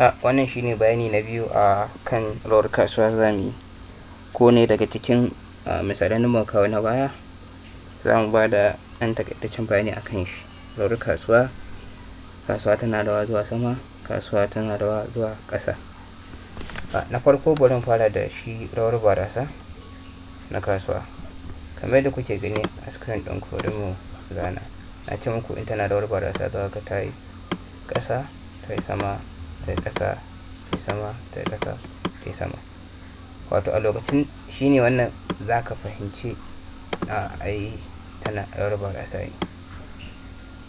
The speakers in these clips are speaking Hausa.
Wannan shine bayani na biyu a kan rawar kasuwa zamu yi, ko ne daga cikin misalan da muka kawo na baya za mu ba da ɗan takaitaccen bayani akan shi. Rawar kasuwa tana rawa zuwa sama, kasuwa tana rawa zuwa ƙasa. Na farko bari mu fara da shi rawar barasa na kasuwa. Kamar yadda kuke gani a screen ɗinku, bari mu zana. Na ce muku in tana rawar barasa za ka ga ta yi ƙasa, ta yi sama, ta yi ƙasa, ta yi sama, ta yi ƙasa, ta yi sama. Wato a lokacin shine wannan za ka fahimci ai tana rawar barasa ne.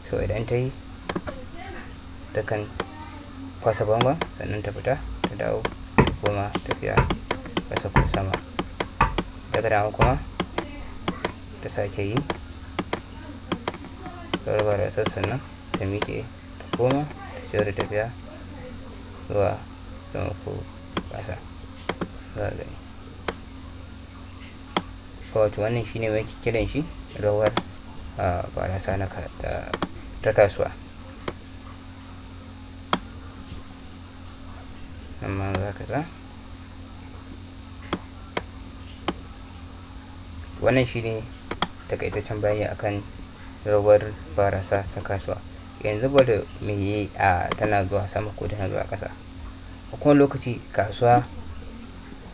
So idan ta yi, takan fasa bangon sannan ta fita, ta dawo, ta koma tafiya ƙasa ko sama. Daga dama kuma ta sake yi rawar barasa, sannan ta miƙe, ta koma, ta cigaba da tafiya zuwa sama ko ƙasa. Za ka gani. Wato wannan shine muke kiran shi rawar barasa ta kasuwa. Amma za ka sa wannan shine takaitaccen bayani akan rawar barasa ta kasuwa. Yanzu bari mu yi tana zuwa sama ko tana zuwa ƙasa. A kowane lokaci kasuwa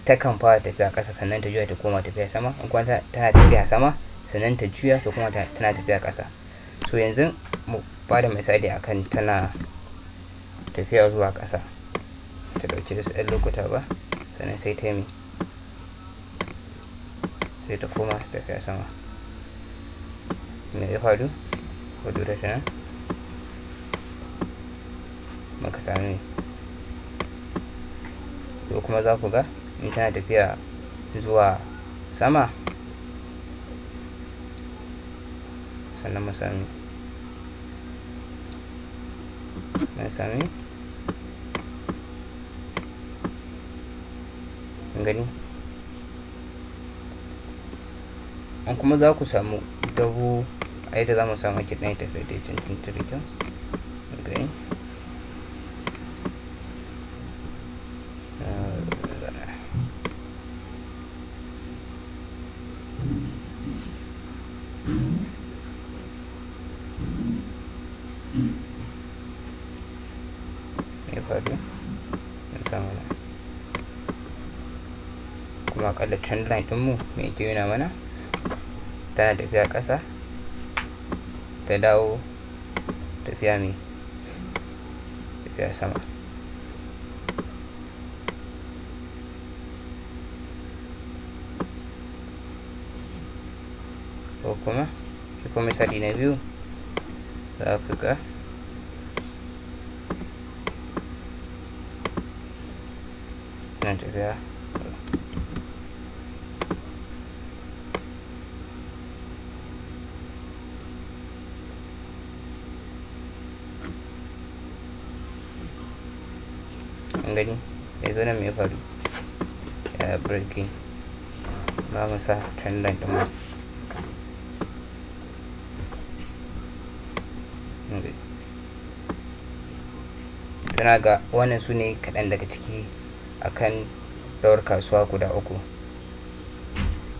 takan fara tafiya ƙasa sannan ta juya ta koma tafiya sama, in kuma tana tafiya sama sannan ta juya ta koma tana tafiya ƙasa. So yanzu mu ba da misali akan tana tafiya zuwa ƙasa, ta ɗauki wasu ɗan lokuta ba, sannan sai ta yi sai ta koma tafiya sama. Me ya faru? Ku lura ta nan muka sami ko kuma za ku ga in tana tafiya zuwa sama sannan mu sami gani. An kuma za ku samu dabu a yadda za mu samu kiɗan tafiya da cikin tirikin gani. Ya faru mun samu nan kuma akalla trend line ɗinmu me yake nuna mana, tana tafiya ƙasa, ta dawo tafiya sama. Ko kuma shi kuma misali na biyu za ku ga nan tafiya gani. Yanzu nan me ya faru? Ya breaking. Ba mu sa trend line ɗin mu. Tana ga wannan su ne kaɗan daga ciki akan rawar kasuwa guda uku.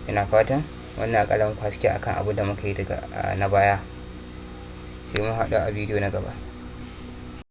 Ina fatan wannan ƙalan haske akan abu da muka yi daga na baya. Sai mun haɗu a bidiyo na gaba.